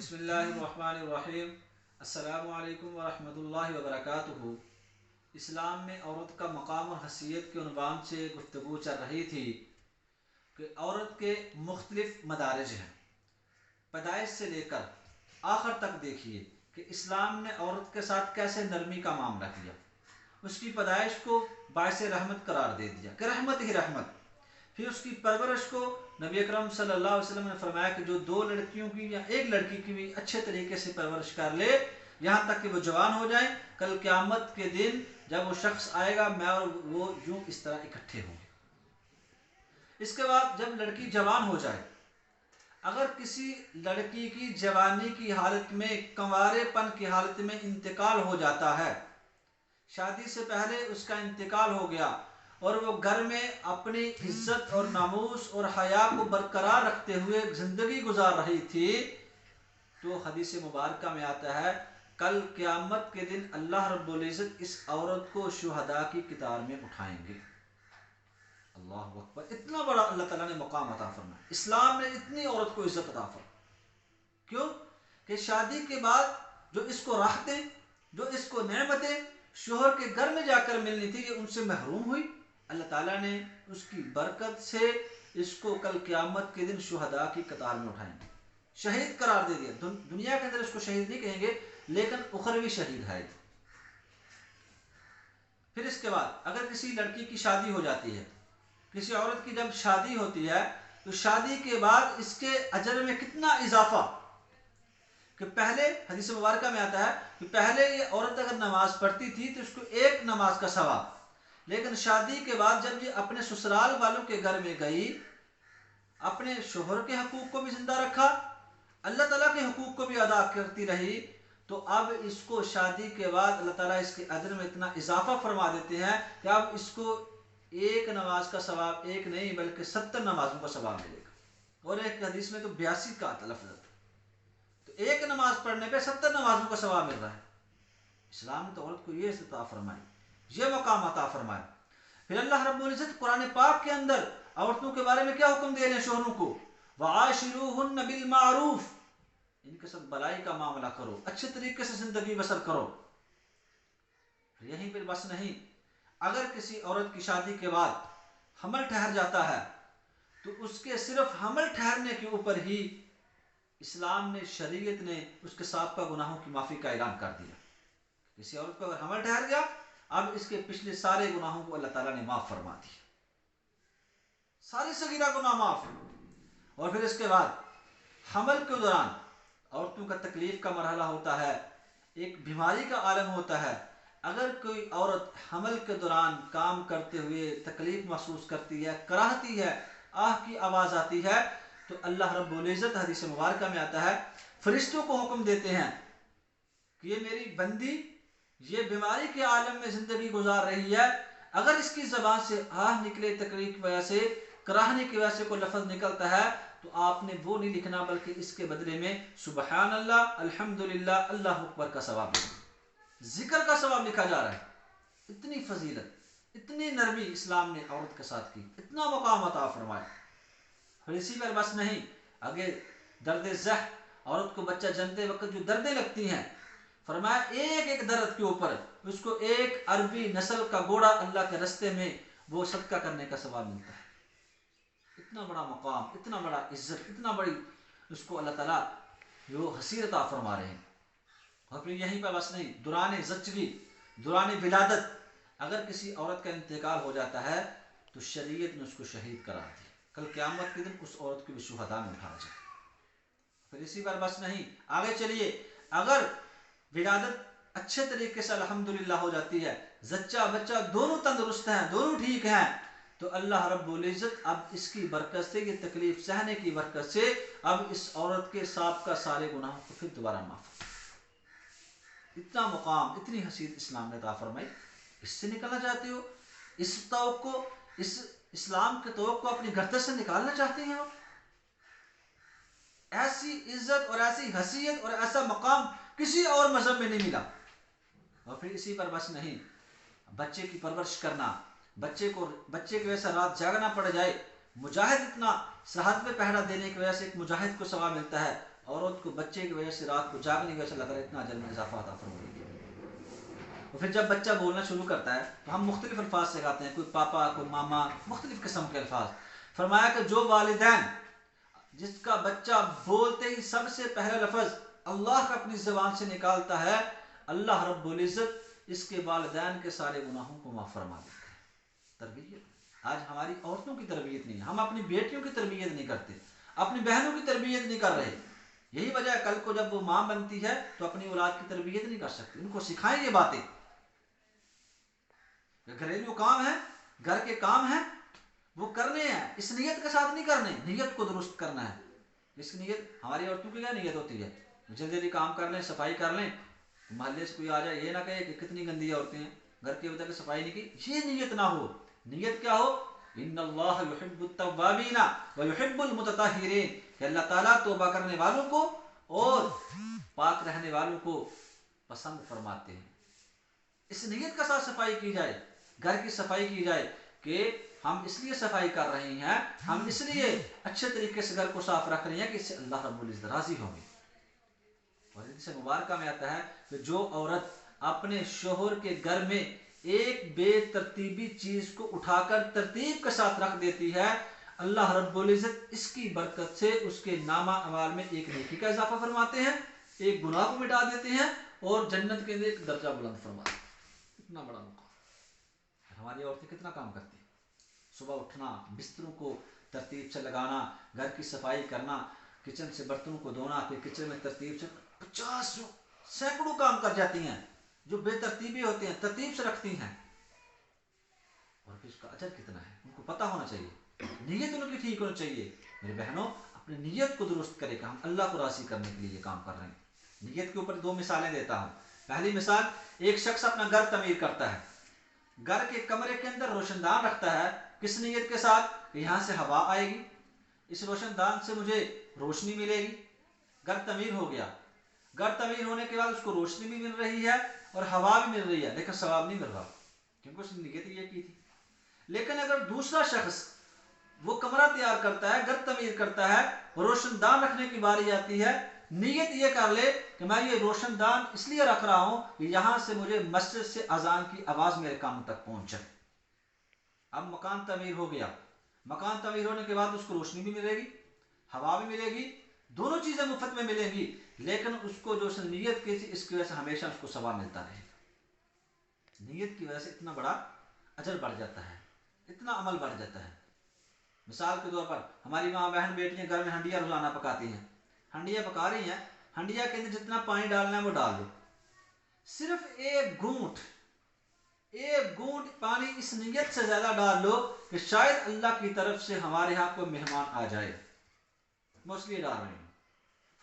بسم اللہ الرحمن الرحیم۔ السلام علیکم ورحمۃ اللہ وبرکاتہ۔ اسلام میں عورت کا مقام اور حیثیت کے عنوان سے گفتگو چل رہی تھی کہ عورت کے مختلف مدارج ہیں، پیدائش سے لے کر آخر تک دیکھیے کہ اسلام نے عورت کے ساتھ کیسے نرمی کا معاملہ کیا، اس کی پیدائش کو باعث رحمت قرار دے دیا کہ رحمت ہی رحمت۔ پھر اس کی پرورش کو نبی اکرم صلی اللہ علیہ وسلم نے فرمایا کہ جو دو لڑکیوں کی یا ایک لڑکی کی بھی اچھے طریقے سے پرورش کر لے یہاں تک کہ وہ جوان ہو جائیں، کل قیامت کے دن جب وہ شخص آئے گا میں اور وہ یوں اس طرح اکٹھے ہوں گے۔ اس کے بعد جب لڑکی جوان ہو جائے، اگر کسی لڑکی کی جوانی کی حالت میں کنوارے پن کی حالت میں انتقال ہو جاتا ہے، شادی سے پہلے اس کا انتقال ہو گیا اور وہ گھر میں اپنی عزت اور ناموس اور حیا کو برقرار رکھتے ہوئے زندگی گزار رہی تھی، تو حدیث مبارکہ میں آتا ہے کل قیامت کے دن اللہ رب العزت اس عورت کو شہداء کی قطار میں اٹھائیں گے۔ اللہ اکبر! اتنا بڑا اللہ تعالیٰ نے مقام عطا فرمایا، اسلام نے اتنی عورت کو عزت عطا فرمائی۔ کیوں کہ شادی کے بعد جو اس کو راحتیں، جو اس کو نعمتیں شوہر کے گھر میں جا کر ملنی تھی، یہ ان سے محروم ہوئی۔ اللہ تعالیٰ نے اس کی برکت سے اس کو کل قیامت کے دن شہداء کی قطار میں اٹھائیں گے، شہید قرار دے دیا۔ دنیا کے اندر اس کو شہید نہیں کہیں گے لیکن اخروی شہید ہے۔ پھر اس کے بعد اگر کسی لڑکی کی شادی ہو جاتی ہے، کسی عورت کی جب شادی ہوتی ہے تو شادی کے بعد اس کے اجر میں کتنا اضافہ کہ پہلے حدیث مبارکہ میں آتا ہے کہ پہلے یہ عورت اگر نماز پڑھتی تھی تو اس کو ایک نماز کا ثواب، لیکن شادی کے بعد جب یہ اپنے سسرال والوں کے گھر میں گئی، اپنے شوہر کے حقوق کو بھی زندہ رکھا، اللہ تعالیٰ کے حقوق کو بھی ادا کرتی رہی، تو اب اس کو شادی کے بعد اللہ تعالیٰ اس کے اجر میں اتنا اضافہ فرما دیتے ہیں کہ اب اس کو ایک نماز کا ثواب ایک نہیں بلکہ 70 نمازوں کا ثواب ملے گا، اور ایک حدیث میں تو 82 کا لفظ ہے، تو ایک نماز پڑھنے پہ 70 نمازوں کا ثواب مل رہا ہے۔ اسلام نے تو عورت کو یہ عطا فرمائی، یہ مقام عطا فرمایا۔ پھر اللہ رب العزت قرآن پاک کے اندر عورتوں کے بارے میں کیا حکم دے رہے ہیں شوہروں کو؟ وَعَاشِرُوهُنَّ بِالْمَعْرُوفِ، ان کے ساتھ بلائی کا معاملہ کرو، اچھے طریقے سے زندگی بسر کرو۔ یہیں پر بس نہیں، اگر کسی عورت کی شادی کے بعد حمل ٹھہر جاتا ہے تو اس کے صرف حمل ٹھہرنے کے اوپر ہی اسلام نے، شریعت نے اس کے سابقہ گناہوں کی معافی کا اعلان کر دیا۔ کسی عورت کو اگر حمل ٹھہر گیا، اب اس کے پچھلے سارے گناہوں کو اللہ تعالیٰ نے معاف فرما دیا، ساری صغیرہ گناہ معاف۔ اور پھر اس کے بعد حمل کے دوران عورتوں کا تکلیف کا مرحلہ ہوتا ہے، ایک بیماری کا عالم ہوتا ہے۔ اگر کوئی عورت حمل کے دوران کام کرتے ہوئے تکلیف محسوس کرتی ہے، کراہتی ہے، آہ کی آواز آتی ہے، تو اللہ رب العزت حدیث مبارکہ میں آتا ہے فرشتوں کو حکم دیتے ہیں کہ یہ میری بندی یہ بیماری کے عالم میں زندگی گزار رہی ہے، اگر اس کی زبان سے آہ نکلے تکلیف کی وجہ سے، کراہنے کی وجہ سے کوئی لفظ نکلتا ہے تو آپ نے وہ نہیں لکھنا بلکہ اس کے بدلے میں سبحان اللہ، الحمدللہ، اللہ اکبر کا ثواب لکھنا، ذکر کا ثواب لکھا جا رہا ہے۔ اتنی فضیلت، اتنی نرمی اسلام نے عورت کے ساتھ کی، اتنا مقام عطا فرمایا۔ اور اسی پر بس نہیں، اگر درد ذہ، عورت کو بچہ جنتے وقت جو دردیں لگتی ہیں، فرمایا ایک ایک درد کے اوپر اس کو ایک عربی نسل کا گھوڑا اللہ کے رستے میں وہ صدقہ کرنے کا ثواب ملتا ہے۔ اتنا بڑا مقام، اتنا بڑا عزت، اتنا بڑی اس کو اللہ تعالیٰ جو حیثیت عطا فرما رہے ہیں۔ اور پھر یہیں پر بس نہیں، دوران زچگی، دوران ولادت اگر کسی عورت کا انتقال ہو جاتا ہے تو شریعت نے اس کو شہید قرار دیا، کل قیامت کے دن اس عورت کو بھی شہداء میں اٹھایا جائے۔ پھر اسی پر بس نہیں، آگے چلیے، اگر ولادت اچھے طریقے سے الحمدللہ ہو جاتی ہے، زچہ بچہ دونوں تندرست ہیں، دونوں ٹھیک ہیں، تو اللہ رب العزت اب اس کی برکت سے، یہ تکلیف سہنے کی برکت سے، اب اس عورت کے سابقہ سارے گناہوں کو پھر دوبارہ معاف۔ اتنا مقام، اتنی حیثیت اسلام نے عطا فرمائی۔ اس سے نکلنا چاہتے ہو؟ اس توقع کو، اس اسلام کے توقع کو اپنی گردن سے نکالنا چاہتے ہیں آپ؟ ایسی عزت اور ایسی حیثیت اور ایسا مقام کسی اور مذہب میں نہیں ملا۔ اور پھر اسی پر بس نہیں، بچے کی پرورش کرنا، بچے کی وجہ سے رات جاگنا پڑ جائے، مجاہد اتنا سرحد پہ پہرا دینے کی وجہ سے ایک مجاہد کو ثواب ملتا ہے، عورت کو بچے کی وجہ سے رات کو جاگنے کی وجہ سے اللہ تعالیٰ اتنا اجر میں اضافہ عطا فرمائے گا. اور پھر جب بچہ بولنا شروع کرتا ہے تو ہم مختلف الفاظ سکھاتے ہیں, کوئی پاپا, کوئی ماما, مختلف قسم کے الفاظ. فرمایا کہ جو والدین جس کا بچہ بولتے ہی سب سے پہلا لفظ اللہ کا اپنی زبان سے نکالتا ہے, اللہ رب العزت اس کے والدین کے سارے گناہوں کو معاف فرما دیتا ہے. تربیت آج ہماری عورتوں کی تربیت نہیں ہے, ہم اپنی بیٹیوں کی تربیت نہیں کرتے, اپنی بہنوں کی تربیت نہیں کر رہے. یہی وجہ ہے کل کو جب وہ ماں بنتی ہے تو اپنی اولاد کی تربیت نہیں کر سکتی. ان کو سکھائیں یہ باتیں, گھریلو کام ہے, گھر کے کام ہیں, وہ کرنے ہیں, اس نیت کے ساتھ نہیں کرنے, نیت کو درست کرنا ہے. اس کی نیت, ہماری عورتوں کی کیا نیت ہوتی ہے, جلدی جلدی کام کر لیں, صفائی کر لیں, محلے سے کوئی آ جائے یہ نہ کہے کہ کتنی گندی عورتیں ہیں, گھر کی وجہ سے صفائی نہیں کی. یہ نیت نہ ہو. نیت کیا ہو, ان اللہ یحب التوابین ویحب المتطہرین, کہ اللہ تعالیٰ توبہ کرنے والوں کو اور پاک رہنے والوں کو پسند فرماتے ہیں. اس نیت کا ساتھ صفائی کی جائے, گھر کی صفائی کی جائے کہ ہم اس لیے صفائی کر رہے ہیں, ہم اس لیے اچھے طریقے سے گھر کو صاف رکھ رہے ہیں کہ اس سے اللہ رب العزت راضی ہوں گے. اور اس سے مبارکہ میں آتا ہے کہ جو عورت اپنے شوہر کے گھر میں ایک بے ترتیبی چیز کو اٹھا کر ترتیب کے ساتھ رکھ دیتی ہے, اللہ رب العزت اس کی برکت سے اس کے نامہ اعمال میں ایک نیکی کا اضافہ فرماتے ہیں, ایک گناہ کو مٹا دیتے ہیں اور جنت کے اندر ایک درجہ بلند فرماتے ہیں. اتنا بڑا مقام. ہماری عورتیں کتنا کام کرتی ہیں, صبح اٹھنا, بستروں کو ترتیب سے لگانا, گھر کی صفائی کرنا, کچن سے برتنوں کو دھونا, پھر کچن میں ترتیب سے 50 سینکڑوں کام کر جاتی ہیں جو بے ترتیبی ہوتے ہیں, ترتیب سے رکھتی ہیں. اور پھر اس کا اجر کتنا ہے ان کو پتہ ہونا چاہیے, نیت ان کی ٹھیک ہونی چاہیے. میرے بہنوں, اپنی نیت کو درست کرے کہ ہم اللہ کو راضی کرنے کے لیے یہ کام کر رہے ہیں. نیت کے اوپر 2 مثالیں دیتا ہوں. پہلی مثال, ایک شخص اپنا گھر تعمیر کرتا ہے, گھر کے کمرے کے اندر روشن دان رکھتا ہے, کس نیت کے ساتھ کہ یہاں سے ہوا آئے گی, اس روشن دان سے مجھے روشنی ملے گی. گھر تعمیر ہو گیا, گھر تعمیر ہونے کے بعد اس کو روشنی بھی مل رہی ہے اور ہوا بھی مل رہی ہے, لیکن ثواب نہیں مل رہا کیونکہ اس نے نیت یہ کی تھی. لیکن اگر دوسرا شخص وہ کمرہ تیار کرتا ہے, گھر تعمیر کرتا ہے, روشن دان رکھنے کی باری آتی ہے, نیت یہ کر لے کہ میں یہ روشن دان اس لیے رکھ رہا ہوں کہ یہاں سے مجھے مسجد سے اذان کی آواز میرے کانوں تک پہنچے. اب مکان تعمیر ہو گیا, مکان تعمیر ہونے کے بعد اس کو روشنی بھی ملے گی, ہوا بھی ملے گی, دونوں چیزیں مفت میں ملیں گی, لیکن اس کو جو اس نے نیت کی تھی اس کی وجہ سے ہمیشہ اس کو ثواب ملتا رہے گا. نیت کی وجہ سے اتنا بڑا اجر بڑھ جاتا ہے, اتنا عمل بڑھ جاتا ہے. مثال کے طور پر ہماری ماں بہن بیٹیاں گھر میں ہنڈیاں روزانہ پکاتی ہیں, ہنڈیاں پکا رہی ہیں, ہنڈیا کے اندر جتنا پانی ڈالنا ہے وہ ڈال دو, صرف ایک گھونٹ پانی اس نیت سے زیادہ ڈال لو کہ شاید اللہ کی طرف سے ہمارے ہاں کوئی مہمان آ جائے, میں اس لیے ڈال رہی ہوں.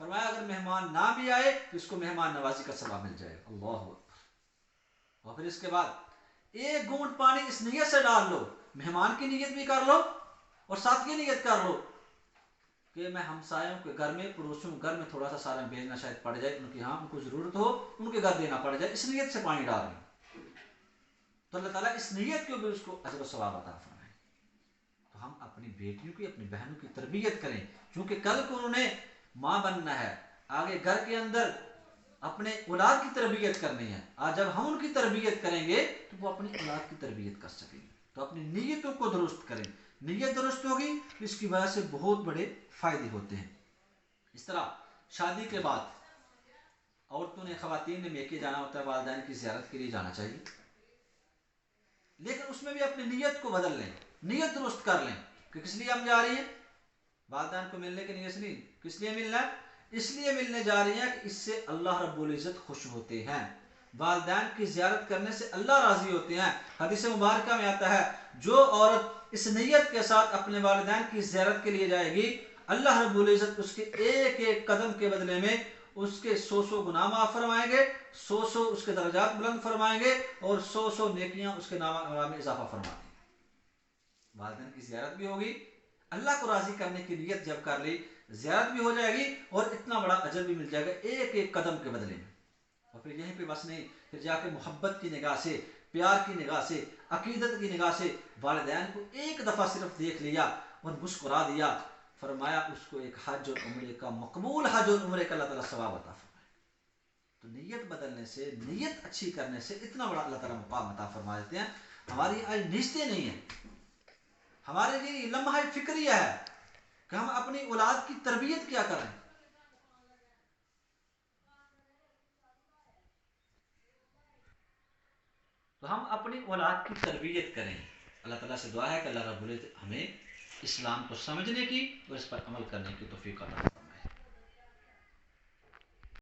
فرمایا اگر مہمان نہ بھی آئے تو اس کو مہمان نوازی کا ثواب مل جائے گا. اللہ اکبر. اور پھر اس کے بعد ایک گھونٹ پانی اس نیت سے ڈال لو, مہمان کی نیت بھی کر لو اور ساتھ کی نیت کر لو کہ میں ہمسایوں کے گھر میں, پڑوسیوں کے گھر میں تھوڑا سا سالن بھیجنا شاید پڑ جائے, ان کی ہاں ان کو ضرورت ہو, ان کے گھر دینا پڑ جائے, اس نیت سے پانی ڈال رہے ہیں, تو اللہ تعالیٰ اس نیت کے اوپر اس کو اجر و ثواب عطا فرمائے. تو ہم اپنی بیٹیوں کی, اپنی بہنوں کی تربیت کریں, کیونکہ کل کو انہوں نے ماں بننا ہے, آگے گھر کے اندر اپنے اولاد کی تربیت کرنی ہے. آج جب ہم ان کی تربیت کریں گے تو وہ اپنی اولاد کی تربیت کر سکیں گے. تو اپنی نیتوں کو درست کریں, نیت درست ہوگی تو اس کی وجہ سے بہت بڑے فائدے ہوتے ہیں. اس طرح شادی کے بعد عورتوں نے, خواتین نے میکے جانا ہوتا ہے, والدین کی زیارت کے لیے جانا چاہیے, لیکن اس میں بھی اپنی نیت کو بدل لیں, نیت درست کر لیں کہ کس لیے ہم جا رہی ہیں. والدین کو ملنے کی نیت سے نہیں, کس لیے ملنا ہے, اس لیے ملنے جا رہی ہیں کہ اس سے اللہ رب العزت خوش ہوتے ہیں, والدین کی زیارت کرنے سے اللہ راضی ہوتے ہیں. حدیث مبارکہ میں آتا ہے جو عورت اس نیت کے ساتھ اپنے والدین کی زیارت کے لیے جائے گی, اللہ رب العزت اس کے ایک ایک قدم کے بدلے میں اس کے 100 گناہ معاف فرمائیں گے, 100 اس کے درجات بلند فرمائیں گے اور 100 نیکیاں اس کے نامہ میں اضافہ فرمائیں گے. والدین کی زیارت بھی ہوگی, اللہ کو راضی کرنے کی نیت جب کر لی, زیارت بھی ہو جائے گی اور اتنا بڑا اجر بھی مل جائے گا ایک ایک قدم کے بدلے میں. اور پھر یہیں پہ بس نہیں, پھر جا کے محبت کی نگاہ سے, پیار کی نگاہ سے, عقیدت کی نگاہ سے والدین کو ایک دفعہ صرف دیکھ لیا اور مسکرا دیا, فرمایا اس کو ایک حج اور عمرے کا مقبول حج اور عمرے کا اللہ تعالیٰ ثواب عطا فرمائے. تو نیت بدلنے سے، نیت اچھی کرنے سے اتنا بڑا اللہ تعالیٰ مقام عطا فرما دیتے ہیں. ہماری آج نیچتے نہیں ہیں. ہمارے لیے یہ لمحہ فکریہ ہے کہ ہم اپنی اولاد کی تربیت کیا کریں. تو ہم اپنی اولاد کی تربیت کریں. اللہ تعالیٰ سے دعا ہے کہ اللہ رب العزت ہمیں اسلام کو سمجھنے کی اور اس پر عمل کرنے کی توفیق عطا فرمائے.